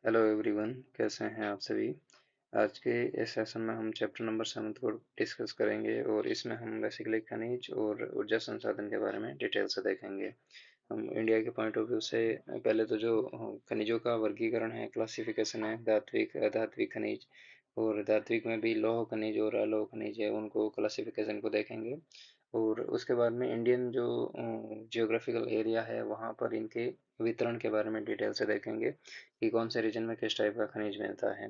Hello everyone, कैसे हैं आप सभी। आज के इस सेशन में हम चैप्टर नंबर 7 को डिस्कस करेंगे और इसमें हम बेसिकली खनिज और ऊर्जा संसाधन के बारे में डिटेल से देखेंगे। हम इंडिया के पॉइंट ऑफ व्यू से पहले तो जो खनिजों का वर्गीकरण है, क्लासिफिकेशन है, धात्विक अधात्विक खनिज, और धात्विक में भी लौह खनिज और अलोह खनिज है, उनको क्लासिफिकेशन को देखेंगे। और उसके बाद में इंडियन जो जियोग्राफिकल एरिया है वहाँ पर इनके वितरण के बारे में डिटेल से देखेंगे कि कौन से रीजन में किस टाइप का खनिज मिलता है।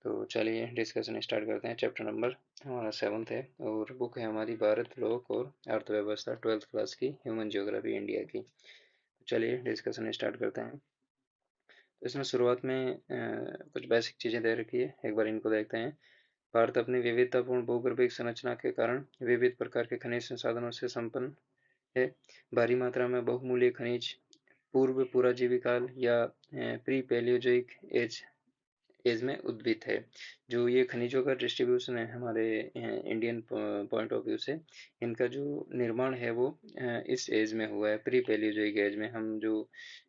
तो चलिए डिस्कशन स्टार्ट करते हैं। चैप्टर नंबर हमारा 7th है और बुक है हमारी भारत लोक और अर्थव्यवस्था 12th क्लास की, ह्यूमन जियोग्राफी इंडिया की। तो चलिए डिस्कशन स्टार्ट करते हैं। तो इसमें शुरुआत में कुछ बेसिक चीज़ें दे रखी है, एक बार इनको देखते हैं। भारत अपनी विविधतापूर्ण भूगर्भिक संरचना के कारण विविध प्रकार के खनिज संसाधनों से संपन्न है। भारी मात्रा में बहुमूल्य खनिज पूर्व पुराजीवी काल या प्री पैलियोजोइक एज एज में उद्भिद है। जो ये खनिजों का डिस्ट्रीब्यूशन है हमारे इंडियन पॉइंट ऑफ व्यू से, इनका जो निर्माण है वो इस एज में हुआ है, प्री पैलियोजोइक एज में। हम जो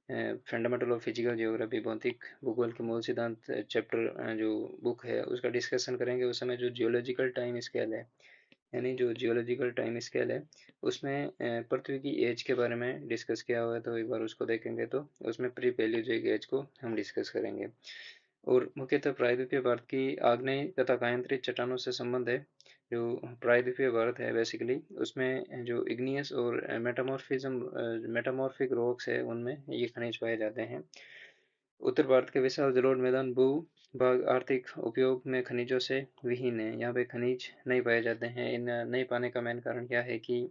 फंडामेंटल ऑफ फिजिकल जियोग्राफी, भौतिक भूगोल के मूल सिद्धांत चैप्टर जो बुक है उसका डिस्कशन करेंगे, उस समय जो जियोलॉजिकल टाइम स्केल है, यानी जो जियोलॉजिकल टाइम स्केल है उसमें पृथ्वी की एज के बारे में डिस्कस किया हुआ है, तो एक बार उसको देखेंगे। तो उसमें प्री पैलियोजोइक एज को हम डिस्कस करेंगे। और मुख्यतः प्रायद्वीपीय भारत की आग्नेय तथा कायांतरित चट्टानों से संबंध है। जो प्रायद्वीपीय भारत है बेसिकली, उसमें जो इग्नियस और मेटामॉर्फिक रॉक्स है उनमें ये खनिज पाए जाते हैं। उत्तर भारत के विशाल जलोढ़ मैदान भू भाग आर्थिक उपयोग में खनिजों से विहीन है, यहाँ पे खनिज नहीं पाए जाते हैं। इन नहीं पाने का मेन कारण क्या है कि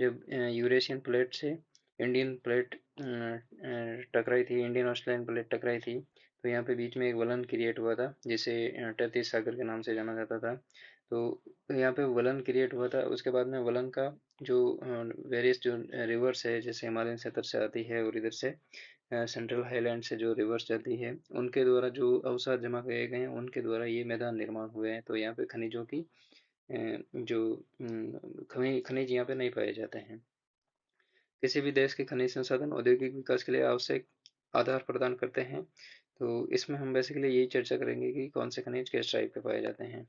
जब यूरेशियन प्लेट से इंडियन प्लेट टकराई थी, इंडियन ऑस्ट्रेलियन प्लेट टकराई थी, तो यहाँ पे बीच में एक वलन क्रिएट हुआ था जिसे टैतीस सागर के नाम से जाना जाता था। तो यहाँ पे वलन क्रिएट हुआ था, उसके बाद में वलन का जो वेरियस जो रिवर्स है, जैसे हिमालयन क्षेत्र से आती है और इधर से सेंट्रल हाईलैंड से जो रिवर्स जाती है, उनके द्वारा जो अवसाद जमा किए गए हैं उनके द्वारा ये मैदान निर्माण हुए हैं। तो यहाँ पे खनिजों की जो खनिज यहाँ पे नहीं पाए जाते हैं। किसी भी देश के खनिज संसाधन औद्योगिक विकास के लिए आवश्यक आधार प्रदान करते हैं। तो इसमें हम बेसिकली यही चर्चा करेंगे कि कौन से खनिज किस टाइप के पाए जाते हैं।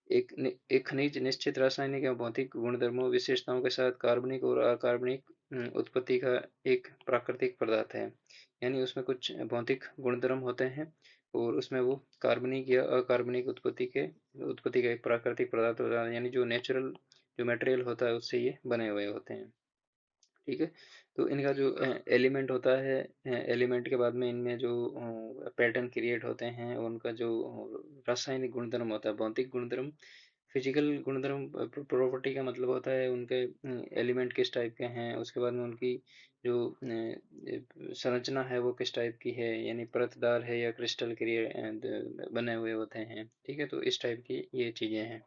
एक खनिज निश्चित रासायनिक या भौतिक गुणधर्मों विशेषताओं के साथ कार्बनिक और अकार्बनिक उत्पत्ति का एक प्राकृतिक पदार्थ है। यानी उसमें कुछ भौतिक गुणधर्म होते हैं और उसमें वो कार्बनिक या अकार्बनिक उत्पत्ति का एक प्राकृतिक पदार्थ होता है, यानी जो नेचुरल जो मटेरियल होता है उससे ये बने हुए होते हैं। ठीक है। तो इनका जो एलिमेंट होता है, एलिमेंट के बाद में इनमें जो पैटर्न क्रिएट होते हैं, उनका जो रासायनिक गुणधर्म होता है, भौतिक गुणधर्म, फिजिकल गुणधर्म, प्रॉपर्टी का मतलब होता है उनके एलिमेंट किस टाइप के हैं, उसके बाद में उनकी जो संरचना है वो किस टाइप की है, यानी परतदार है या क्रिस्टल क्रिएट बने हुए होते हैं। ठीक है, तो इस टाइप की ये चीज़ें हैं।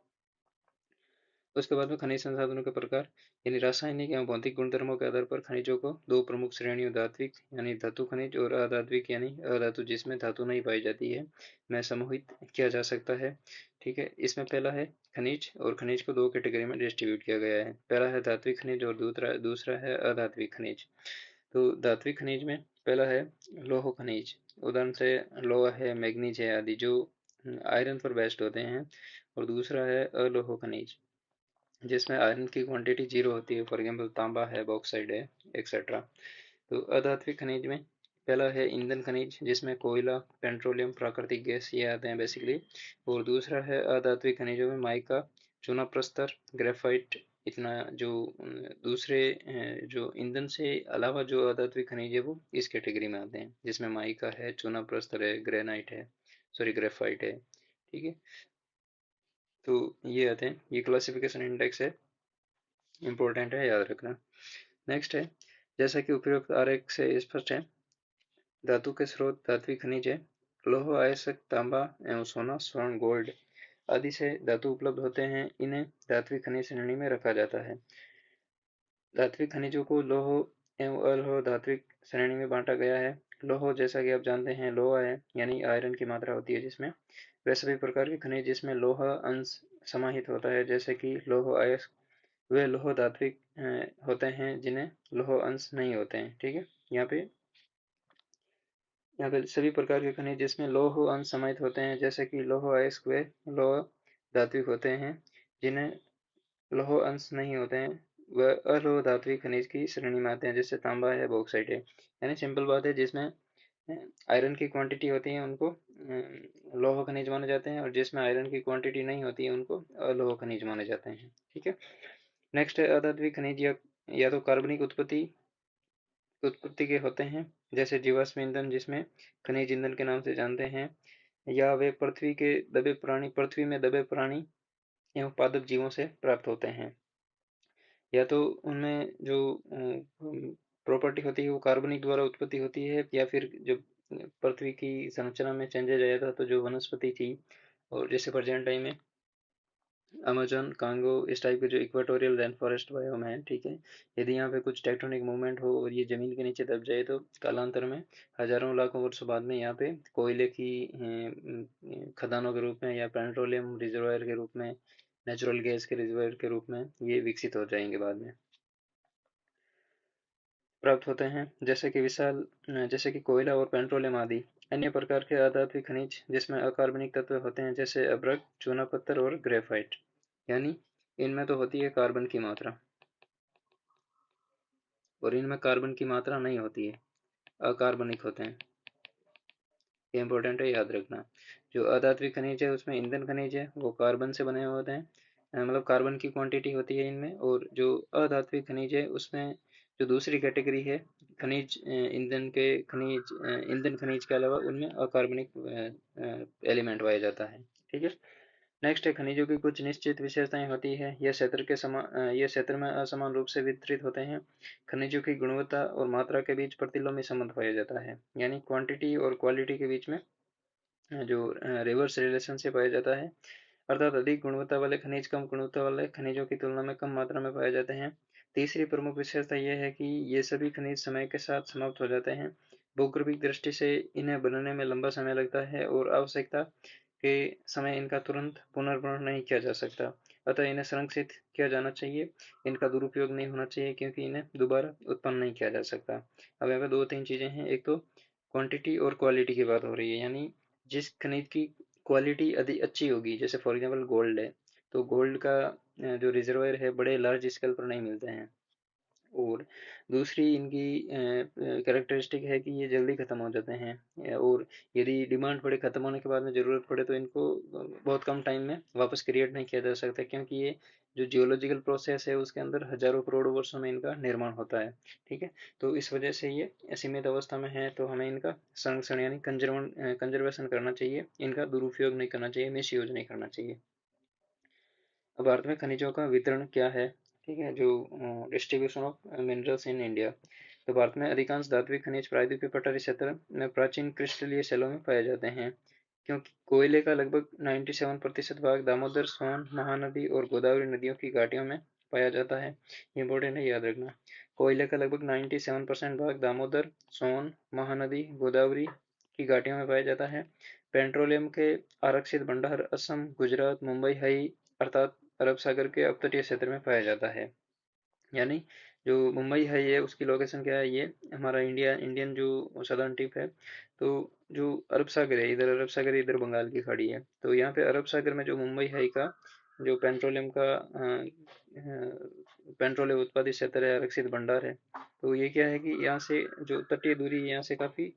उसके बाद में खनिज संसाधनों के प्रकार, यानी रासायनिक एवं भौतिक गुणधर्मों के आधार पर खनिजों को दो प्रमुख श्रेणियों, धात्विक यानी धातु खनिज और अधात्विक यानी अधातु जिसमें धातु नहीं पाई जाती है, में समूहित किया जा सकता है। ठीक है, इसमें पहला है खनिज, और खनिज को दो कैटेगरी में डिस्ट्रीब्यूट किया गया है। पहला है धात्विक खनिज और दूसरा दूसरा है अधात्विक खनिज। तो धात्विक खनिज में पहला है लौह खनिज, उदाहरण से लोहा है, मैग्नीज है आदि, जो आयरन पर बेस्ड होते हैं। और दूसरा है अलोह खनिज, जिसमें आयरन की क्वांटिटी जीरो होती है, फॉर एग्जाम्पल तांबा है, बॉक्साइड है, एक्सेट्रा। तो अधात्विक खनिज में पहला है ईंधन खनिज, जिसमें कोयला, पेट्रोलियम, प्राकृतिक गैस ये आते हैं बेसिकली। और दूसरा है अधात्विक खनिजों में माइका, चूना प्रस्तर, ग्रेफाइट। इतना जो दूसरे जो ईंधन से अलावा जो अधात्विक खनिज है वो इस कैटेगरी में आते हैं, जिसमें माइका है, चूना प्रस्तर है, ग्रेनाइट है, सॉरी ग्रेफाइट है। ठीक है, तो ये आते हैं, ये क्लासिफिकेशन इंडेक्स है, इंपॉर्टेंट है, याद रखना। नेक्स्ट है, जैसा कि उपरोक्त आरेख से स्पष्ट है, धातु के स्रोत धात्विक खनिज है। लौह अयस्क, तांबा एवं सोना, स्वर्ण, गोल्ड आदि से धातु उपलब्ध होते हैं, इन्हें धात्विक खनिज श्रेणी में रखा जाता है। धात्विक खनिजों को लौह एवं अलोह धात्विक श्रेणी में बांटा गया है। लौह जैसा कि आप जानते हैं लोहा है, यानी आयरन की मात्रा होती है जिसमें। वे सभी प्रकार के खनिज जिसमें लोहा अंश समाहित होता है, जैसे कि लौह अयस्क, वे लौह धात्विक होते हैं जिन्हें लौह अंश नहीं होते हैं। ठीक है, यहाँ पे यहाँ पे सभी प्रकार के खनिज जिसमें लौह अंश समाहित होते हैं, जैसे कि लौह अयस्क वे लौह धात्विक होते हैं। जिन्हें लौह अंश नहीं होते हैं वह अलोह धात्विक खनिज की श्रेणी में आते हैं, जैसे तांबा है, बॉक्साइट है। यानी सिंपल बात है, जिसमें आयरन की क्वांटिटी होती है उनको लौह खनिज माने जाते हैं, और जिसमें आयरन की क्वांटिटी नहीं होती है उनको अलोह खनिज माने जाते हैं। ठीक है। नेक्स्ट है अधात्विक खनिज, या तो कार्बनिक उत्पत्ति उत्पत्ति के होते हैं, जैसे जीवाश्म ईंधन जिसमें खनिज ईंधन के नाम से जानते हैं, या वे पृथ्वी में दबे प्राणी एवं पादप जीवों से प्राप्त होते हैं। या तो उनमें जो प्रॉपर्टी होती है वो कार्बनिक द्वारा उत्पत्ति होती है, या फिर जब पृथ्वी की संरचना में चेंजेज आया था तो जो वनस्पति थी, और जैसे प्रेजेंट टाइम में अमेजन कांगो इस टाइप के जो इक्वेटोरियल रेन फॉरेस्ट बायोम है, ठीक है, यदि यहाँ पे कुछ टेक्टोनिक मूवमेंट हो और ये जमीन के नीचे दब जाए तो कालांतर में हजारों लाखों वर्षों बाद में यहाँ पे कोयले की खदानों के रूप में, या पेट्रोलियम रिजर्वायर के रूप में, नेचुरल गैस के रिजर्वायर के रूप में ये विकसित हो जाएंगे, बाद में प्राप्त होते हैं, जैसे कि कोयला और पेट्रोलियम आदि। अन्य प्रकार के अधात्विक खनिज जिसमें अकार्बनिक तत्व होते हैं, जैसे अभ्रक, चूना पत्थर और ग्रेफाइट। यानी इनमें तो होती है कार्बन की मात्रा, और इनमें कार्बन की मात्रा नहीं होती है, अकार्बनिक होते हैं। ये इंपॉर्टेंट है, याद रखना। जो अधात्विक खनिज है उसमें ईंधन खनिज है वो कार्बन से बने हुए होते हैं, मतलब कार्बन की क्वांटिटी होती है इनमें। और जो अधात्विक खनिज है उसमें जो दूसरी कैटेगरी है खनिज, ईंधन खनिज के अलावा उनमें अकार्बनिक एलिमेंट पाया जाता है। ठीक है। नेक्स्ट है खनिजों की कुछ निश्चित विशेषताएं होती है, यह क्षेत्र में असमान रूप से वितरित होते हैं। खनिजों की गुणवत्ता और मात्रा के बीच प्रतिलोमी संबंध पाया जाता है, यानी क्वांटिटी और क्वालिटी के बीच में जो रिवर्स रिलेशनशिप पाया जाता है। अर्थात अधिक गुणवत्ता वाले खनिज कम गुणवत्ता वाले खनिजों की तुलना में कम मात्रा में पाए जाते हैं। तीसरी प्रमुख विशेषता यह है कि ये सभी खनिज समय के साथ समाप्त हो जाते हैं। भूगर्भिक दृष्टि से इन्हें बनने में लंबा समय लगता है, और आवश्यकता के समय इनका तुरंत पुनर्भरण नहीं किया जा सकता। अतः इन्हें संरक्षित किया जाना चाहिए, इनका दुरुपयोग नहीं होना चाहिए, क्योंकि इन्हें दोबारा उत्पन्न नहीं किया जा सकता। अब यहाँ पे दो तीन चीजें हैं, एक तो क्वांटिटी और क्वालिटी की बात हो रही है, यानी जिस खनिज की क्वालिटी अधिक अच्छी होगी, जैसे फॉर एग्जांपल गोल्ड है, तो गोल्ड का जो रिजर्वायर है बड़े लार्ज स्केल पर नहीं मिलते हैं। और दूसरी इनकी कैरेक्टरिस्टिक है कि ये जल्दी ख़त्म हो जाते हैं, और यदि डिमांड पड़े, ख़त्म होने के बाद में ज़रूरत पड़े, तो इनको बहुत कम टाइम में वापस क्रिएट नहीं किया जा सकता, क्योंकि ये जो जियोलॉजिकल प्रोसेस है उसके अंदर हजारों करोड़ों वर्षों में इनका निर्माण होता है। ठीक है। तो इस वजह से ये सीमित अवस्था में है, तो हमें इनका संरक्षण यानी कंजर्वेशन करना चाहिए, इनका दुरुपयोग नहीं करना चाहिए, मिस यूज नहीं करना चाहिए। अब भारत में खनिजों का वितरण क्या है? ठीक है, जो distribution of minerals in India. तो भारत में अधिकांश धात्विक खनिज प्रायद्वीपीय पठारी क्षेत्र में प्राचीन क्रिस्टलीय शैलों में पाए जाते हैं, क्योंकि कोयले का लगभग 97% भाग दामोदर, सोन, महानदी और गोदावरी नदियों की घाटियों में पाया जाता है। ये इंपॉर्टेंट है, याद रखना। कोयले का लगभग 97% भाग दामोदर, सोन, महानदी, गोदावरी की घाटियों में पाया जाता है। पेट्रोलियम के आरक्षित भंडार असम, गुजरात, मुंबई हाई अर्थात अरब सागर के अपतटीय क्षेत्र में पाया जाता है। यानी जो मुंबई है ये उसकी लोकेशन क्या है, ये हमारा इंडियन जो सदर्न टिप है। तो जो अरब सागर है, इधर अरब सागर, इधर बंगाल की खाड़ी है, तो यहाँ पे अरब सागर में जो मुंबई हाई का जो पेट्रोलियम उत्पादित क्षेत्र है, आरक्षित भंडार है, तो ये क्या है कि यहाँ से जो तटीय दूरी यहाँ से काफी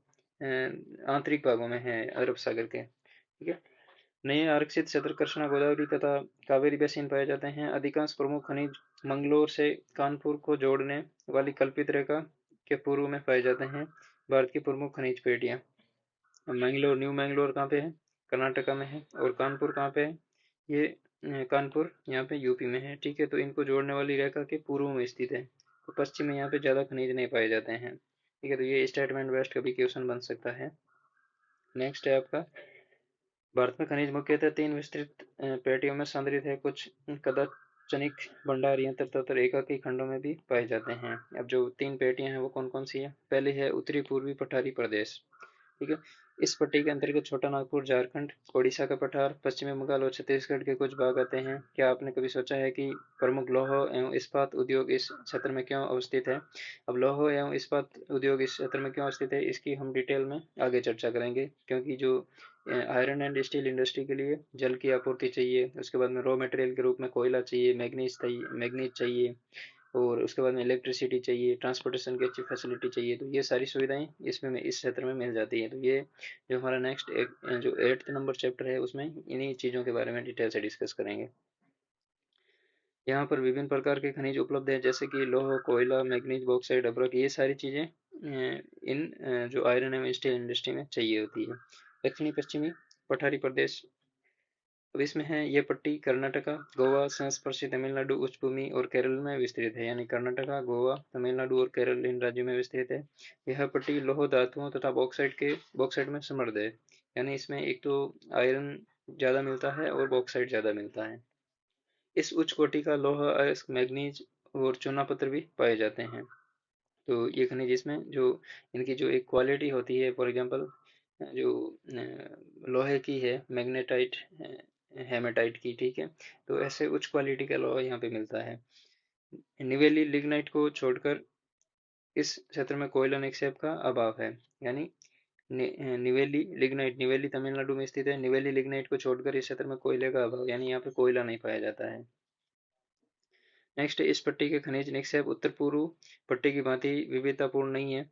आंतरिक भागों में है अरब सागर के। ठीक है। नए आरक्षित क्षेत्र कृष्णा, गोदावरी तथा कावेरी बेसिन पाए जाते हैं। अधिकांश प्रमुख खनिज मंगलोर से कानपुर को जोड़ने वाली कल्पित रेखा के पूर्व में पाए जाते हैं। भारत की प्रमुख खनिज पेटियां, मैंगलोर, न्यू मैंगलोर कहाँ पे है? कर्नाटका में है। और कानपुर कहाँ पे है? ये कानपुर यहाँ पे यूपी में है। ठीक है। तो इनको जोड़ने वाली रेखा के पूर्व में स्थित है, तो पश्चिम में यहाँ पे ज्यादा खनिज नहीं पाए जाते हैं। ठीक है। तो ये स्टेटमेंट बेस्ट कभी क्वेश्चन बन सकता है। नेक्स्ट है आपका, भारत में खनिज मुख्यतः तीन विस्तृत पेटियों में संग्रहित है। कुछ कदाचनिक भंडार यंत्र तथा एकाकी खंडों में भी पाए जाते हैं। अब जो तीन पेटियां हैं वो कौन कौन सी है? पहली है उत्तरी पूर्वी पठारी प्रदेश। ठीक है। इस पट्टी के अंतर्गत छोटा नागपुर, झारखंड, ओडिशा का पठार, पश्चिमी बंगाल और छत्तीसगढ़ के कुछ भाग आते हैं। क्या आपने कभी सोचा है कि प्रमुख लौह एवं इस्पात उद्योग इस क्षेत्र में क्यों अवस्थित है? अब लौह एवं इस्पात उद्योग इस क्षेत्र में क्यों अवस्थित है, इसकी हम डिटेल में आगे चर्चा करेंगे, क्योंकि जो आयरन एंड स्टील इंडस्ट्री के लिए जल की आपूर्ति चाहिए, उसके बाद में रॉ मटेरियल के रूप में कोयला चाहिए, मैग्नीज चाहिए, और उसके बाद में इलेक्ट्रिसिटी चाहिए, ट्रांसपोर्टेशन की अच्छी फैसिलिटी चाहिए, तो ये सारी सुविधाएं इसमें इस क्षेत्र में मिल जाती है। तो ये जो हमारा नेक्स्ट जो 8th नंबर चैप्टर है उसमें इन्हीं चीज़ों के बारे में डिटेल से डिस्कस करेंगे। यहाँ पर विभिन्न प्रकार के खनिज उपलब्ध है, जैसे कि लोह, कोयला, मैग्नीज, बॉक्साइट, अब्रक, ये सारी चीज़ें इन जो आयरन एवं स्टील इंडस्ट्री में चाहिए होती है। दक्षिणी पश्चिमी पठारी प्रदेश, अब इसमें है ये पट्टी कर्नाटका, गोवा, संस्पर्शी तमिलनाडु, उच्च भूमि और केरल में विस्तृत है, यानी कर्नाटका, गोवा, तमिलनाडु और केरल इन राज्यों में विस्तृत है। यह पट्टी लौह धातुओं तथा बॉक्साइट में समृद्ध है, यानी इसमें एक तो आयरन ज़्यादा मिलता है और बॉक्साइट ज़्यादा मिलता है। इस उच्च कोटि का लौह अयस्क, मैग्नीज और चूना पत्थर भी पाए जाते हैं। तो ये खनिज इसमें जो इनकी जो एक क्वालिटी होती है, फॉर एग्जांपल जो लोहे की है, मैग्नेटाइट, हेमेटाइट की, ठीक है, तो ऐसे उच्च क्वालिटी का लोहा यहाँ पे मिलता है। निवेली लिग्नाइट को छोड़कर इस क्षेत्र में कोयला निक्षेप का अभाव है, यानी निवेली लिग्नाइट, निवेली तमिलनाडु में स्थित है, निवेली लिग्नाइट को छोड़कर इस क्षेत्र में कोयले का अभाव, यानी यहाँ पे कोयला नहीं पाया जाता है। नेक्स्ट, इस पट्टी के खनिज निक्षेप उत्तर पूर्व पट्टी की भांति विविधतापूर्ण नहीं है।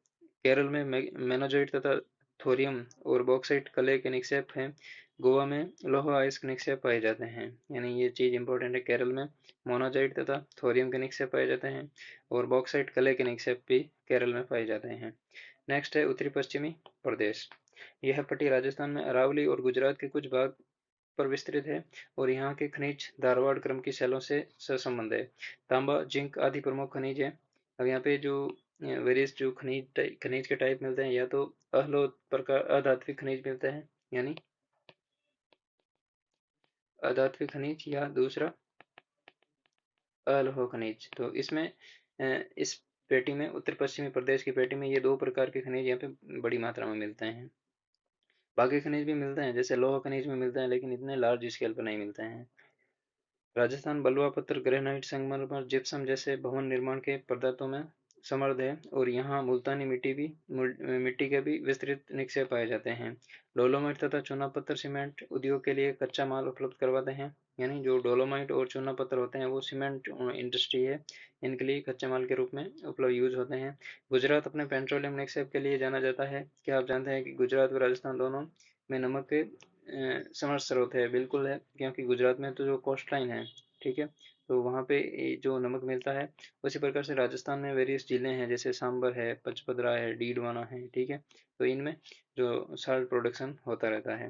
केरल में मेनोजोइट तथा थोरियम और बॉक्साइट कले के निक्षेप हैं। गोवा में लौह अयस्क निक्षेप पाए जाते हैं, यानी ये चीज इंपॉर्टेंट है। केरल में मोनाजाइट तथा थोरियम के निक्षेप पाए जाते हैं और बॉक्साइट कले के निक्षेप भी केरल में पाए जाते हैं। नेक्स्ट है उत्तरी पश्चिमी प्रदेश। यह पट्टी राजस्थान में अरावली और गुजरात के कुछ भाग पर विस्तृत है और यहाँ के खनिज धारवाड़ क्रम की शैलों से सहसंबद्ध है। तांबा, जिंक आदि प्रमुख खनिज है। अब यहाँ पे जो वेरियस जो खनिज के टाइप मिलते हैं, या तो अलोह प्रकार अधात्विक खनिज मिलते हैं, यानी अधात्विक खनिज, या दूसरा अलोह खनिज। तो इसमें इस पेटी में, उत्तर पश्चिमी प्रदेश की पेटी में, ये दो प्रकार के खनिज यहाँ पे बड़ी मात्रा में मिलते हैं। बाकी खनिज भी मिलते हैं, जैसे लोह खनिज में मिलते हैं, लेकिन इतने लार्ज स्केल पर नहीं मिलते हैं। राजस्थान बलुआ पत्थर, ग्रेनाइट, संगमरमर, जिप्सम जैसे भवन निर्माण के पदार्थों में समृद्ध है और यहाँ मुल्तानी मिट्टी के भी विस्तृत निक्षेप पाए जाते हैं। डोलोमाइट तथा चूना पत्थर सीमेंट उद्योग के लिए कच्चा माल उपलब्ध करवाते हैं, यानी जो डोलोमाइट और चूना पत्थर होते हैं वो सीमेंट इंडस्ट्री है, इनके लिए कच्चे माल के रूप में उपलब्ध यूज होते हैं। गुजरात अपने पेट्रोलियम निक्षेप के लिए जाना जाता है। क्या आप जानते हैं कि गुजरात व राजस्थान दोनों में नमक के समर स्रोत है? बिल्कुल है, क्योंकि गुजरात में तो जो कोस्ट लाइन है, ठीक है, तो वहाँ पे जो नमक मिलता है। उसी प्रकार से राजस्थान में वेरियस जिले हैं, जैसे सांबर है, पचपदरा है, डीडवाना है, ठीक है, तो इनमें जो साल्ट प्रोडक्शन होता रहता है।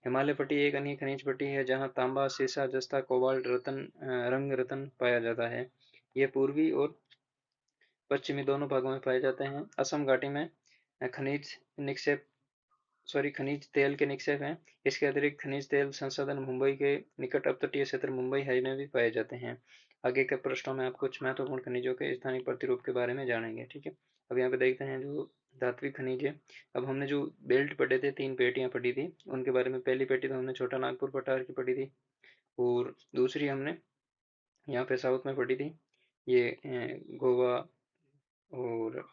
हिमालय पट्टी एक अन्य खनिज पट्टी है जहाँ तांबा, सीसा, जस्ता, कोबाल्ट, रतन, रंग रतन पाया जाता है। ये पूर्वी और पश्चिमी दोनों भागों में पाए जाते हैं। असम घाटी में खनिज निक्षेप खनिज तेल के निक्षेप हैं। इसके अतिरिक्त खनिज तेल संसाधन मुंबई के निकट अपतटीय क्षेत्र मुंबई हाई में भी पाए जाते हैं। आगे के प्रश्नों में आप कुछ महत्वपूर्ण खनिजों के स्थानीय प्रतिरूप के बारे में जानेंगे, ठीक है। अब यहाँ पे देखते हैं जो धात्विक खनिज है। अब हमने जो बेल्ट पढ़े थे, 3 पेटियां पढ़ी थी, उनके बारे में पहली पेटी तो हमने छोटा नागपुर पठार की पढ़ी थी, और दूसरी हमने यहाँ पे साउथ में पढ़ी थी, ये गोवा और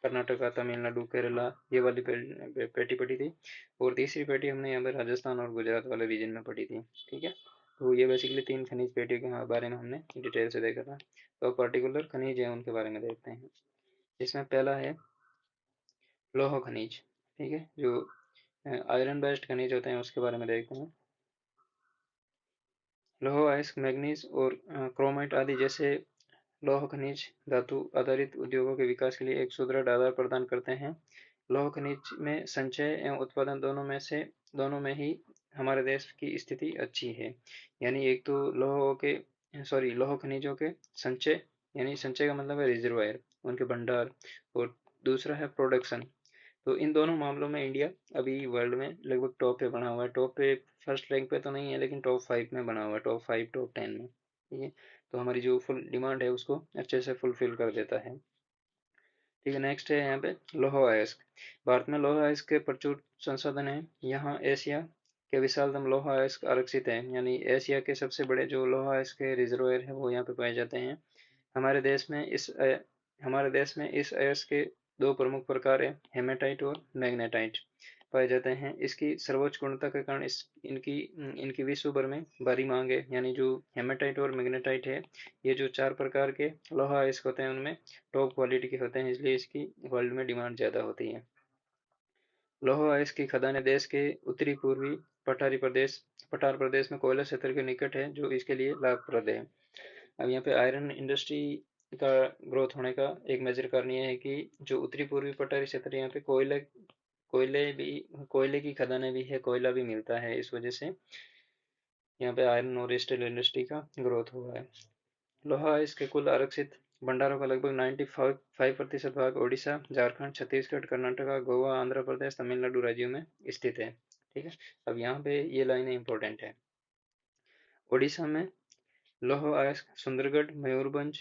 कर्नाटका, तमिलनाडु, केरला, ये वाली पेटी पढ़ी थी, और तीसरी पेटी हमने यहाँ पर राजस्थान और गुजरात वाले रीजन में पढ़ी थी, ठीक है। तो ये बेसिकली 3 खनिज पेटियों के बारे में हमने डिटेल से देखा था। तो पर्टिकुलर खनिज है उनके बारे में देखते हैं। इसमें पहला है लौह खनिज, ठीक है, जो आयरन बेस्ड खनिज होते हैं उसके बारे में देखते हैं। लौह अयस्क, मैग्नीज और क्रोमाइट आदि जैसे लौह खनिज धातु आधारित उद्योगों के विकास के लिए एक सुदृढ़ आधार प्रदान करते हैं। लौह खनिज में संचय एवं उत्पादन दोनों में ही हमारे देश की स्थिति अच्छी है। यानी एक तो लौह खनिजों के संचय, यानी संचय का मतलब है रिजर्वायर, उनके भंडार, और दूसरा है प्रोडक्शन। तो इन दोनों मामलों में इंडिया अभी वर्ल्ड में लगभग टॉप पे बना हुआ है। टॉप पे, फर्स्ट रैंक पे तो नहीं है, लेकिन टॉप 5 में बना हुआ है, टॉप 5 टॉप 10 में, ठीक है। तो हमारी जो फुल डिमांड है उसको अच्छे से फुलफिल कर देता है। ठीक है। नेक्स्ट है यहाँ पे लौह अयस्क। भारत में लौह अयस्क के प्रचुर संसाधन हैं। यहाँ एशिया के विशालतम लौह अयस्क आरक्षित है, यानी एशिया के सबसे बड़े जो लौह अयस्क के रिजर्वायर है वो यहाँ पे पाए जाते हैं। हमारे देश में इस अयस्क के दो प्रमुख प्रकार है, हेमेटाइट और मैग्नेटाइट पाए जाते हैं। इसकी सर्वोच्च गुणवत्ता के कारण इनकी विश्व भर में भारी मांग है। यानी जो हेमेटाइट और मैग्नेटाइट है, ये जो चार प्रकार के लोहा अयस्क होते हैं उनमें टॉप क्वालिटी के होते हैं, इसलिए इसकी वर्ल्ड में डिमांड ज़्यादा होती है। लौह अयस्क की खदानें देश के उत्तरी पूर्वी पठार प्रदेश में कोयला क्षेत्र के निकट है, जो इसके लिए लाभप्रद है। अब यहाँ पे आयरन इंडस्ट्री का ग्रोथ होने का एक मेजर कारण ये है कि जो उत्तरी पूर्वी पठारी क्षेत्र है, यहाँ पे कोयले की खदानें भी है, कोयला भी मिलता है, इस वजह से यहाँ पे आयरन और स्टील इंडस्ट्री का ग्रोथ हुआ है। लोहा इसके कुल आरक्षित भंडारों का लगभग 95% भाग ओडिशा, झारखंड, छत्तीसगढ़, कर्नाटक, गोवा, आंध्र प्रदेश, तमिलनाडु राज्यों में स्थित है। ठीक है। अब यहाँ पे ये लाइनें इंपॉर्टेंट है। ओडिशा में लौह अयस्क सुंदरगढ़, मयूरभंज,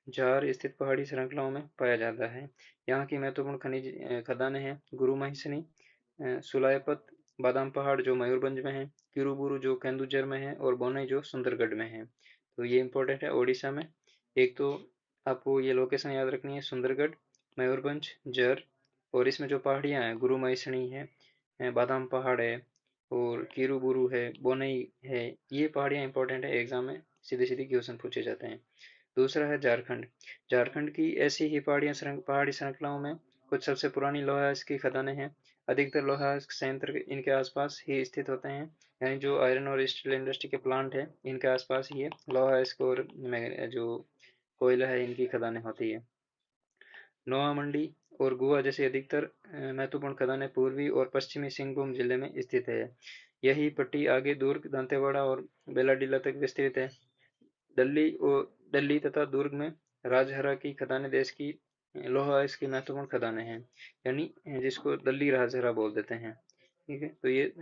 झार स्थित पहाड़ी श्रृंखलाओं में पाया जाता है। यहाँ की महत्वपूर्ण खदानें हैं गुरु महिसनी, सुलायपत, बादाम पहाड़ जो मयूरभंज में है, किरूबुरु जो केंदुझर में है, और बोनई जो सुंदरगढ़ में है। तो ये इंपॉर्टेंट है ओडिशा में। एक तो आपको ये लोकेशन याद रखनी है, सुंदरगढ़, मयूरभंज, जर, और इसमें जो पहाड़ियाँ हैं गुरु महिसनी है, बादाम पहाड़ है, और किरूबुरु है, बोनई है। ये पहाड़ियाँ इंपॉर्टेंट है, एग्जाम में सीधे सीधे क्वेश्चन पूछे जाते हैं। दूसरा है झारखंड। झारखंड की ऐसी ही पहाड़ी श्रृंखलाओं में कुछ सबसे पुरानी लौह अयस्क की खदानें हैं। अधिकतर लौह अयस्क संयंत्र इनके आसपास ही स्थित होते हैं, यानी जो आयरन और स्टील इंडस्ट्री के प्लांट है इनके आसपास ही ये लौह अयस्क और जो कोयला है इनकी खदानें होती है। नोआ मंडी और गुआ जैसी अधिकतर महत्वपूर्ण खदानें पूर्वी और पश्चिमी सिंहभूम जिले में स्थित है। यही पट्टी आगे दुर्ग, दंतेवाड़ा और बेलाडीला तक विस्तृत है। दिल्ली तथा दुर्ग में राजहरा की खदानें देश की लौह अयस्क की महत्वपूर्ण खदानें हैं, यानी जिसको दिल्ली राजहरा बोल देते हैं। ठीक है। तो ये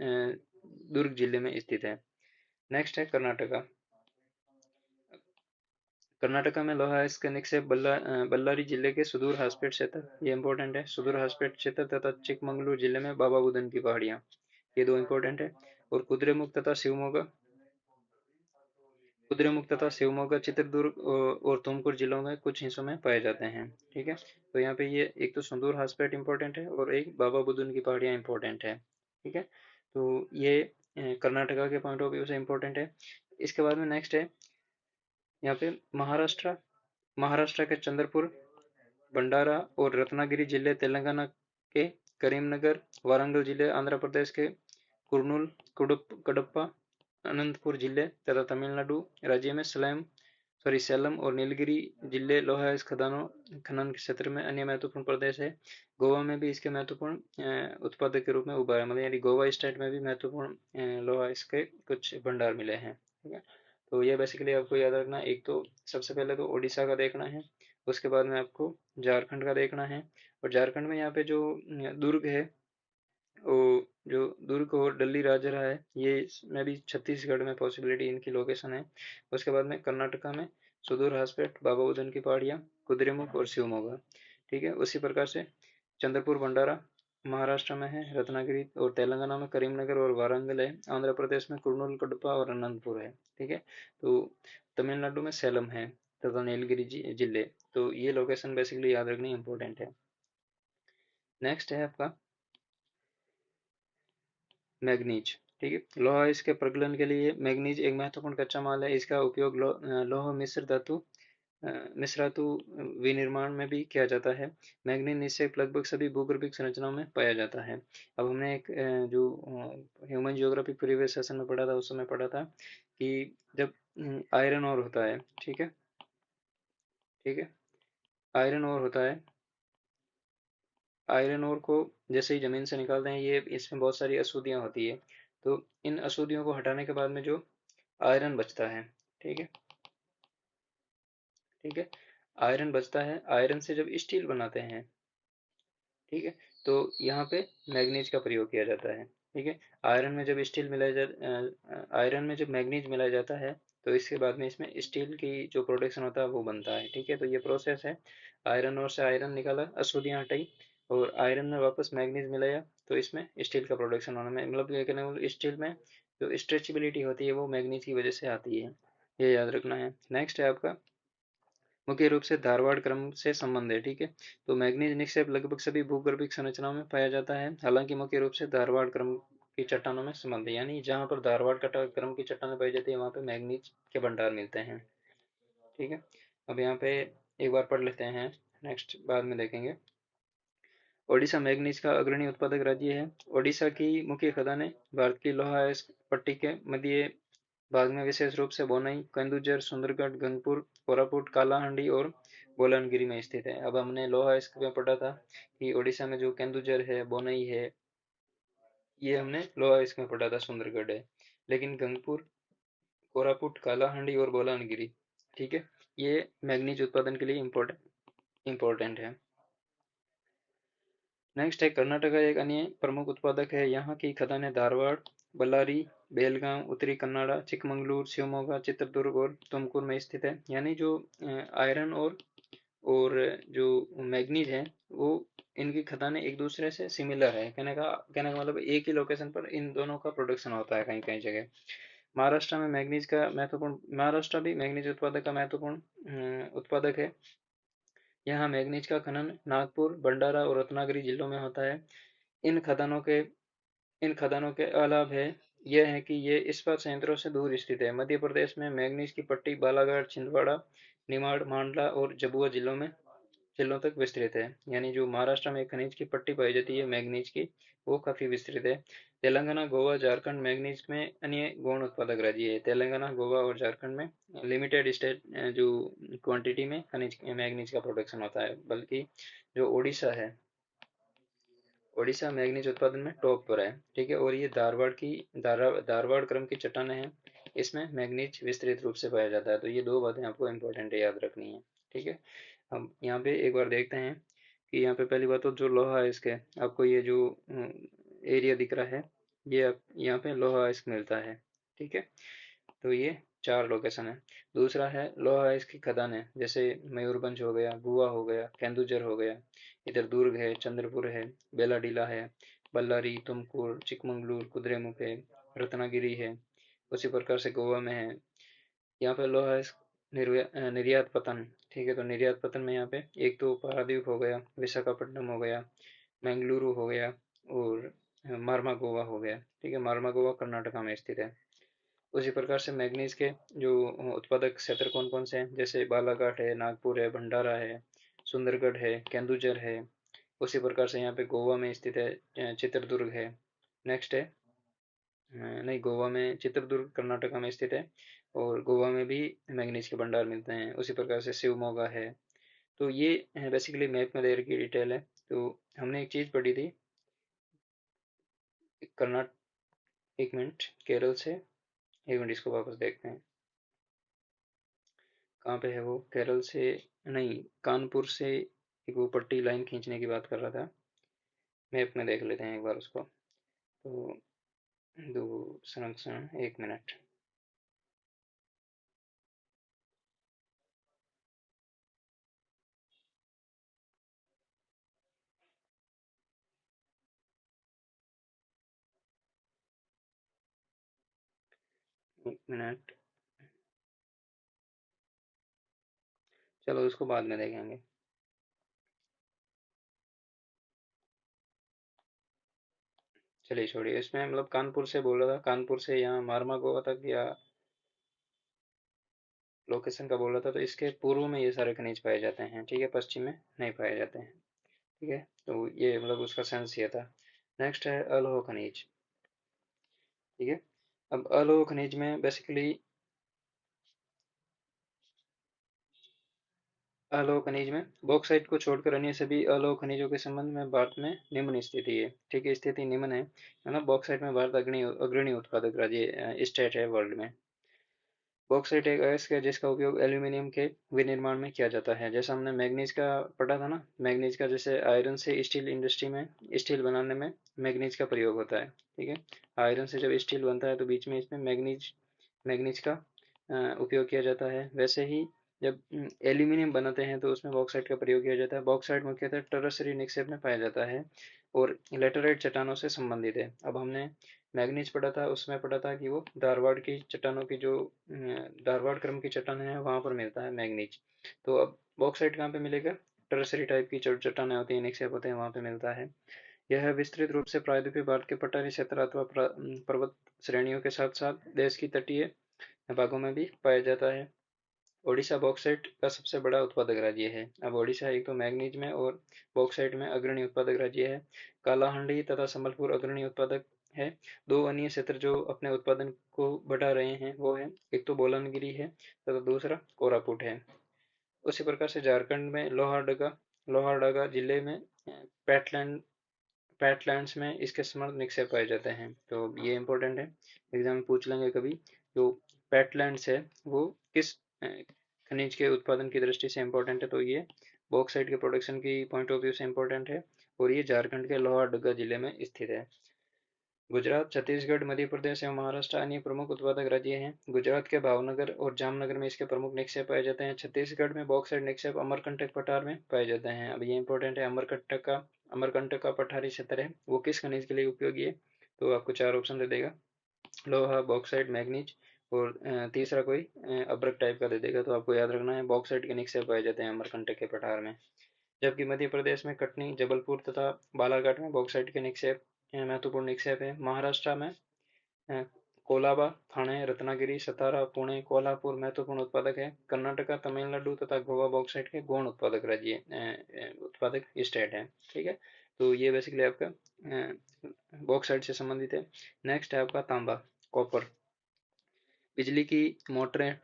दुर्ग जिले में स्थित है। नेक्स्ट है कर्नाटका। कर्नाटका में लौह अयस्क के निक्षेप बल्लारी जिले के सुदूर हॉस्पेट क्षेत्र, ये इंपॉर्टेंट है, सुदूर हॉस्पेट क्षेत्र तथा चिकमंगलूर जिले में बाबा बुदन की पहाड़ियाँ, ये दो इंपॉर्टेंट है। और कुद्रेमुख तथा शिवमोगा चित्रदुर्ग और तुमकुर जिलों में कुछ हिस्सों में पाए जाते हैं। ठीक है। तो यहाँ पे ये एक तो सुंदूर हॉस्पेट इंपॉर्टेंट है और एक बाबा बुदन की पहाड़ियाँ इंपॉर्टेंट है। ठीक है। तो ये कर्नाटका के पॉइंट ऑफ व्यू से इंपॉर्टेंट है। इसके बाद में नेक्स्ट है यहाँ पे महाराष्ट्र के चंद्रपुर, भंडारा और रत्नागिरी जिले तेलंगाना के, करीमनगर, वारंगल जिले आंध्र प्रदेश के, कुर्नूल, कडप्पा, अनंतपुर जिले तथा तमिलनाडु राज्य में सेलम और नीलगिरी जिले लोहा इस खदानों खनन क्षेत्र में अन्य महत्वपूर्ण प्रदेश है। गोवा में भी इसके महत्वपूर्ण उत्पादक के रूप में उभरा है, मतलब यानी गोवा स्टेट में भी महत्वपूर्ण लोहा इसके कुछ भंडार मिले हैं। ठीक है। तो ये बेसिकली आपको याद रखना है। एक तो सबसे पहले तो उड़ीसा का देखना है, उसके बाद में आपको झारखंड का देखना है। और झारखंड में यहाँ पे जो दुर्ग है, वो जो दुर्ग और डल्ली राजरा है, ये इसमें भी छत्तीसगढ़ में पॉसिबिलिटी इनकी लोकेशन है। उसके बाद में कर्नाटका में सुदूर हॉस्पेट, बाबा उदन की पहाड़ियाँ, कुद्रेमुख और शिवमोगा। ठीक है। उसी प्रकार से चंद्रपुर भंडारा महाराष्ट्र में है, रत्नागिरी और तेलंगाना में करीमनगर और वारंगल है, आंध्र प्रदेश में कुर्नूल, कडपा और अनंतपुर है। ठीक है। तो तमिलनाडु में सेलम है तथा नीलगिरी जिले। तो ये लोकेशन बेसिकली याद रखनी इंपॉर्टेंट है। नेक्स्ट है आपका मैग्नीज। ठीक है। लौह इसके प्रगलन के लिए मैग्नीज एक महत्वपूर्ण कच्चा माल है। इसका उपयोग लौह मिश्र धातु विनिर्माण में भी किया जाता है। मैग्नीज निक्षेप लगभग सभी भूगर्भिक संरचनाओं में पाया जाता है। अब हमने एक जो ह्यूमन जियोग्राफी प्रीवियस सेशन में पढ़ा था, उस समय पढ़ा था कि जब आयरन ओर होता है, ठीक है, ठीक है, आयरन ओर होता है, आयरन ओर को जैसे ही जमीन से निकालते हैं, ये इसमें बहुत सारी अशुद्धियां होती है। तो इन अशुद्धियों को हटाने के बाद में जो आयरन बचता है, ठीक है, ठीक है, आयरन बचता है, आयरन से जब स्टील बनाते हैं, ठीक है, तो यहाँ पे मैग्नीज का प्रयोग किया जाता है। ठीक है। आयरन में जब मैग्नीज मिलाया जाता है, तो इसके बाद में इसमें स्टील की जो प्रोडक्शन होता है वो बनता है। ठीक है, तो ये प्रोसेस है। आयरन और से आयरन निकाला, अशुद्धियाँ हटाई और आयरन में वापस मैग्नीज मिलाया, तो इसमें स्टील का प्रोडक्शन होना में मतलब ये कहने को स्टील में जो स्ट्रेचेबिलिटी होती है वो मैग्नीज की वजह से आती है, ये याद रखना है। नेक्स्ट है आपका मुख्य रूप से धारवाड़ क्रम से संबंध है। ठीक है, तो मैग्नीज निक्षेप लगभग सभी भूगर्भिक संरचनाओं में पाया जाता है, हालांकि मुख्य रूप से धारवाड़ क्रम की चट्टानों में संबंध है, यानी जहाँ पर धारवाड़ क्रम की चट्टानें पाई जाती है वहाँ पे मैग्नीज के भंडार मिलते हैं। ठीक है, अब यहाँ पे एक बार पढ़ लेते हैं, नेक्स्ट बाद में देखेंगे। ओडिशा मैग्नीज का अग्रणी उत्पादक राज्य है। ओडिशा की मुख्य खदानें भारत की लोहा अयस्क पट्टी के मध्य भाग में विशेष रूप से बोनाई, केंदुझर, सुंदरगढ़, गंगपुर, कोरापुट, कालाहांडी और बोलानगिरी में स्थित है। अब हमने लोहा अयस्क में पढ़ा था कि ओडिशा में जो केंदुझर है, बोनई है, ये हमने लोहा अयस्क में पढ़ा था, सुंदरगढ़ है। लेकिन गंगपुर, कोरापुट, कालाहांडी और बोलानगिरी, ठीक है, ये मैग्नीज उत्पादन के लिए इम्पोर्टेंट है। नेक्स्ट है कर्नाटक एक अन्य प्रमुख उत्पादक है। यहाँ की खदानें धारवाड़, बल्लारी, बेलगांव, उत्तरी कन्नाडा, चिकमंगलूर, शिवमोगा, चित्रदुर्ग और तुमकुर में स्थित है। यानी जो आयरन और जो मैग्नीज है वो इनकी खदानें एक दूसरे से सिमिलर है। कहने का मतलब एक ही लोकेशन पर इन दोनों का प्रोडक्शन होता है कहीं कहीं जगह। महाराष्ट्र भी मैग्नीज उत्पादक का महत्वपूर्ण उत्पादक है। यहाँ मैग्नीज का खनन नागपुर, भंडारा और रत्नागिरी जिलों में होता है। इन खदानों के इन खदानों के अलाव है यह है कि ये इस्पात संयंत्रों से दूर स्थित है। मध्य प्रदेश में मैग्नीज की पट्टी बालाघाट, छिंदवाड़ा, निमाड़, मांडला और झाबुआ जिलों तक विस्तृत है। यानी जो महाराष्ट्र में खनिज की पट्टी पाई जाती है मैग्नीज की, वो काफी विस्तृत है। तेलंगाना, गोवा, झारखंड मैग्नीज में अन्य गौण उत्पादक राज्य है। तेलंगाना, गोवा और झारखंड में लिमिटेड स्टेट जो क्वांटिटी में खनिज मैग्नीज का प्रोडक्शन होता है, बल्कि जो ओडिशा मैग्नीज उत्पादन में टॉप पर है। ठीक है, और ये धारवाड़ क्रम की चट्टानें हैं, इसमें मैग्नीज विस्तृत रूप से पाया जाता है। तो ये दो बातें आपको इंपॉर्टेंट है, याद रखनी है। ठीक है, हम यहाँ पे एक बार देखते हैं कि यहाँ पे पहली बात तो जो लोहा है इसके, आपको ये जो एरिया दिख रहा है, ये यहाँ पे लोहा इसक मिलता है। ठीक है, तो ये चार लोकेशन है। दूसरा है लोहा इसकी खदान है, जैसे मयूरभंज हो गया, गुआ हो गया, केंदुझर हो गया, इधर दुर्ग है, चंद्रपुर है, बेलाडीला है, बल्लारी, तुमकुर, चिकमंगलूर, कुद्रेमुख है, रत्नागिरी है। उसी प्रकार से गोवा में है। यहाँ पे लोहा निर्यात पतन। ठीक है, तो निर्यात पतन में यहाँ पे एक तो पारादीप हो गया, विशाखापट्टनम हो गया, मैंगलुरु हो गया और मार्मा गोवा हो गया। ठीक है, मार्मा गोवा कर्नाटका में स्थित है। उसी प्रकार से मैग्नीज के जो उत्पादक क्षेत्र कौन कौन से हैं, जैसे बालाघाट है, नागपुर है, भंडारा है, सुंदरगढ़ है, केंदुझर है। उसी प्रकार से यहाँ पे गोवा में स्थित है, चित्रदुर्ग है। नेक्स्ट है नहीं, गोवा में चित्रदुर्ग कर्नाटका में स्थित है और गोवा में भी मैग्नीज के भंडार मिलते हैं। उसी प्रकार से शिवमोगा है। तो ये बेसिकली मैप में दे रखी डिटेल है। तो हमने एक चीज़ पढ़ी थी, कर्नाटक, एक मिनट, केरल से, एक मिनट इसको वापस देखते हैं कहाँ पे है वो। केरल से नहीं, कानपुर से एक वो पट्टी लाइन खींचने की बात कर रहा था। मैप में देख लेते हैं एक बार उसको। तो दो संरक्षण, एक मिनट, एक मिनट, चलो उसको बाद में देखेंगे। चलिए छोड़िए, इसमें मतलब कानपुर से बोल रहा था, कानपुर से यहाँ मारमा गोवा तक या लोकेशन का बोल रहा था। तो इसके पूर्व में ये सारे खनिज पाए जाते हैं। ठीक है, पश्चिम में नहीं पाए जाते हैं। ठीक है, तो ये मतलब उसका सेंस ये था। नेक्स्ट है अलोह खनिज। ठीक है, अब अलोह खनिज में बेसिकली अलोह खनिज में बॉक्साइट को छोड़कर अन्य सभी अलोह खनिजों के संबंध में भारत में निम्न स्थिति है। ठीक है, स्थिति निम्न है ना। बॉक्साइट में भारत अग्रणी अग्रणी उत्पादक राज्य स्टेट है वर्ल्ड में। बॉक्साइट एक अयस्क है जिसका उपयोग एल्यूमिनियम के विनिर्माण में किया जाता है। जैसा हमने मैग्नीज का पढ़ा था ना, मैग्नीज का जैसे आयरन से स्टील इंडस्ट्री में स्टील बनाने में मैग्नीज का प्रयोग होता है। ठीक है, आयरन से जब स्टील बनता है तो बीच में इसमें मैग्नीज मैग्नीज का उपयोग किया जाता है। वैसे ही जब एल्यूमिनियम बनाते हैं तो उसमें बॉक्साइट का प्रयोग किया जाता है। बॉक्साइट मुख्यतः टरसरी निक्षेप में पाया जाता है और लेटराइट चट्टानों से संबंधित है। अब हमने मैग्नीज पढ़ा था, उसमें पढ़ा था कि वो धारवाड़ की चट्टानों की जो धारवाड़ क्रम की चट्टानें हैं वहां पर मिलता है मैग्नीज। तो अब बॉक्साइट कहाँ पे मिलेगा? टरसरी टाइप की चट्टानें होती हैं, निक्षेप होते हैं, वहां पे मिलता है। यह विस्तृत रूप से प्रायद्वीपीय भारत के पठारी क्षेत्र अथवा पर्वत श्रेणियों के साथ साथ देश की तटीय भागों में भी पाया जाता है। ओडिशा बॉक्साइट का सबसे बड़ा उत्पादक राज्य है। अब ओडिशा एक तो मैग्नीज में और बॉक्साइट में अग्रणी उत्पादक राज्य है। कालाहांडी तथा संबलपुर अग्रणी उत्पादक है। दो अन्य क्षेत्र जो अपने उत्पादन को बढ़ा रहे हैं वो है, एक तो बोलानगिरी है तथा दूसरा कोरापुट है। उसी प्रकार से झारखंड में लोहारडगा जिले में पैटलैंड पैटलैंड्स में इसके समृद्ध निक्षेप पाए जाते हैं। तो ये इंपॉर्टेंट है, एग्जाम में पूछ लेंगे कभी। जो पैटलैंड्स है वो किस खनिज के उत्पादन की दृष्टि से इंपॉर्टेंट है? तो ये बॉक्साइट के प्रोडक्शन की पॉइंट ऑफ व्यू से इंपॉर्टेंट है और ये झारखंड के लोहारडगा जिले में स्थित है। गुजरात, छत्तीसगढ़, मध्य प्रदेश एवं महाराष्ट्र अन्य प्रमुख उत्पादक राज्य हैं। गुजरात के भावनगर और जामनगर में इसके प्रमुख निक्षेप पाए जाते हैं। छत्तीसगढ़ में बॉक्साइट निक्षेप अमरकंटक पठार में पाए जाते हैं। अब ये इंपॉर्टेंट है, अमरकंटक का पठारी क्षेत्र है वो किस खनिज के लिए उपयोगी है? तो आपको चार ऑप्शन दे देगा, लोहा, बॉक्साइट, मैग्नीज और तीसरा कोई अब्रक टाइप का दे देगा। तो आपको याद रखना है बॉक्साइट के निक्षेप पाए जाते हैं अमरकंटक के पठार में। जबकि मध्य प्रदेश में कटनी, जबलपुर तथा बालाघाट में बॉक्साइट के निक्षेप महत्वपूर्ण निक्षेप है। महाराष्ट्र में कोलाबा, थाने, रत्नागिरी, सतारा, पुणे, कोल्हापुर महत्वपूर्ण उत्पादक है। कर्नाटका, तमिलनाडु तथा गोवा बॉक्साइट के गौण उत्पादक राज्य उत्पादक स्टेट है। ठीक है, तो ये बेसिकली आपका बॉक्साइट से संबंधित है। नेक्स्ट है आपका तांबा, कॉपर। बिजली की मोटरें,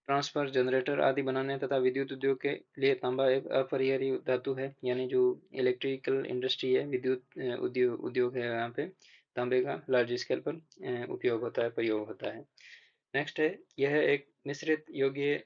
ट्रांसफर जनरेटर आदि बनाने तथा विद्युत उद्योग के लिए तांबा एक अपरिहार्य धातु है। यानी जो इलेक्ट्रिकल इंडस्ट्री है, विद्युत उद्योग है, यहाँ पे तांबे का लार्ज स्केल पर उपयोग होता है, प्रयोग होता है। नेक्स्ट है, यह एक मिश्रित योग्य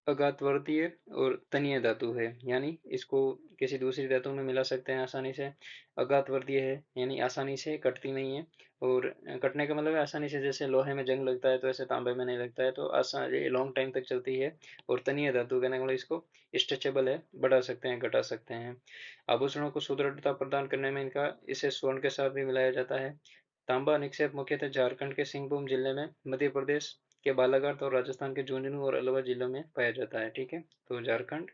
अघातवर्तीय और तनीय धातु है। यानी इसको किसी दूसरी धातु में मिला सकते हैं आसानी से। अघातवर्तीय है यानी आसानी से कटती नहीं है, और कटने का मतलब है आसानी से, जैसे लोहे में जंग लगता है तो ऐसे तांबे में नहीं लगता है, तो आसान ये लॉन्ग टाइम तक चलती है। और तनीय धातु कहने का मतलब इसको स्ट्रेचेबल है, बढ़ा सकते हैं, घटा सकते हैं। आभूषणों को सुदृढ़ता प्रदान करने में इनका इसे स्वर्ण के साथ भी मिलाया जाता है। तांबा निक्षेप मुख्यतः झारखंड के सिंहभूम जिले में, मध्य प्रदेश के बालाघाट और राजस्थान के झुंझुनू और अलवर जिलों में पाया जाता है। ठीक है, तो झारखंड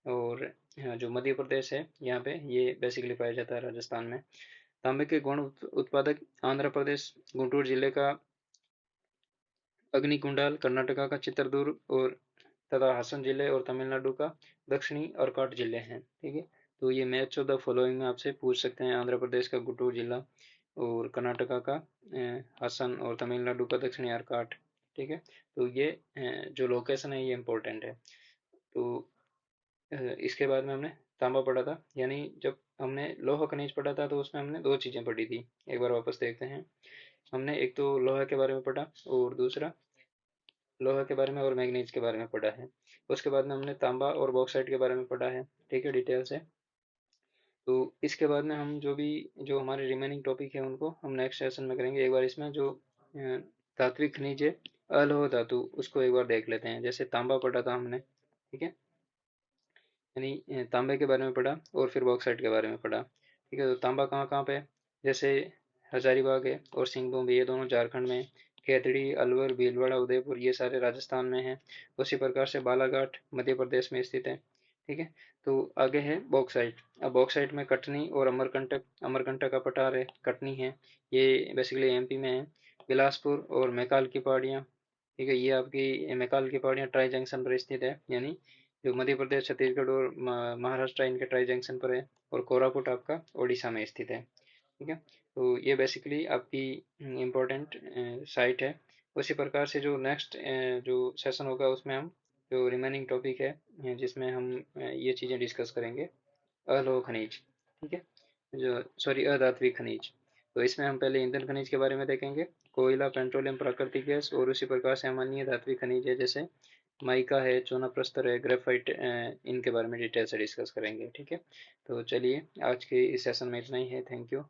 और जो मध्य प्रदेश है यहाँ पे ये बेसिकली पाया जाता है, राजस्थान में। तांबे के गौण उत्पादक आंध्र प्रदेश गुंटूर जिले का अग्निकुंडाल, कर्नाटका का चित्रदुर्ग और तथा हासन जिले और तमिलनाडु का दक्षिणी अर्काट जिले हैं। ठीक है, तो ये मैच ऑफ द फॉलोइंग में आपसे पूछ सकते हैं, आंध्र प्रदेश का गुंटूर जिला और कर्नाटका का हासन और तमिलनाडु का दक्षिणी अर्काट। ठीक है, तो ये जो लोकेशन है ये इंपॉर्टेंट है। तो इसके बाद में हमने तांबा पढ़ा था, यानी जब हमने लोहा खनिज पढ़ा था तो उसमें हमने दो चीजें पढ़ी थी। एक बार वापस देखते हैं। हमने एक तो लोहा के बारे में पढ़ा और दूसरा लोहा के बारे में और मैग्नीज के बारे में पढ़ा है। उसके बाद में हमने तांबा और बॉक्साइट के बारे में पढ़ा है। ठीक है, डिटेल से। तो इसके बाद में हम जो हमारे रिमेनिंग टॉपिक है उनको हम नेक्स्ट सेशन में करेंगे। एक बार इसमें जो धात्विक खनिज है, अलोह धातु, उसको एक बार देख लेते हैं। जैसे तांबा पढ़ा था हमने, ठीक है, यानी तांबे के बारे में पढ़ा और फिर बॉक्साइट के बारे में पढ़ा। ठीक है, तो तांबा कहाँ कहाँ पे है? जैसे हजारीबाग है और सिंहभूम भी, ये दोनों झारखंड में। खेतड़ी, अलवर, भीलवाड़ा, उदयपुर ये सारे राजस्थान में हैं। उसी प्रकार से बालाघाट मध्य प्रदेश में स्थित है। ठीक है, तो आगे है बॉक्साइट। अब बॉक्साइट में कटनी और अमरकंटक, अमरकंटक का पठार है, कटनी है, ये बेसिकली एमपी में है। बिलासपुर और मैकाल की पहाड़ियाँ, ठीक है, ये आपकी मैकाल की पहाड़ियाँ ट्राई जंक्शन पर स्थित है, यानी जो मध्य प्रदेश, छत्तीसगढ़ और महाराष्ट्र इनके ट्राई जंक्शन पर है। और कोरापुट आपका ओडिशा में स्थित है। ठीक है, तो ये बेसिकली आपकी इम्पोर्टेंट साइट है। उसी प्रकार से जो नेक्स्ट जो सेशन होगा उसमें हम जो रिमेनिंग टॉपिक है जिसमें हम ये चीज़ें डिस्कस करेंगे, अलोह खनिज। ठीक है, जो सॉरी अधात्विक खनिज। तो इसमें हम पहले ईंधन खनिज के बारे में देखेंगे, कोयला, पेट्रोलियम, प्राकृतिक गैस, और उसी प्रकार से हम अन्य धात्विक खनिज है जैसे माइका है, चूना प्रस्तर है, ग्रेफाइट, इनके बारे में डिटेल से डिस्कस करेंगे। ठीक है, तो चलिए आज के इस सेशन में इतना ही है। Thank you.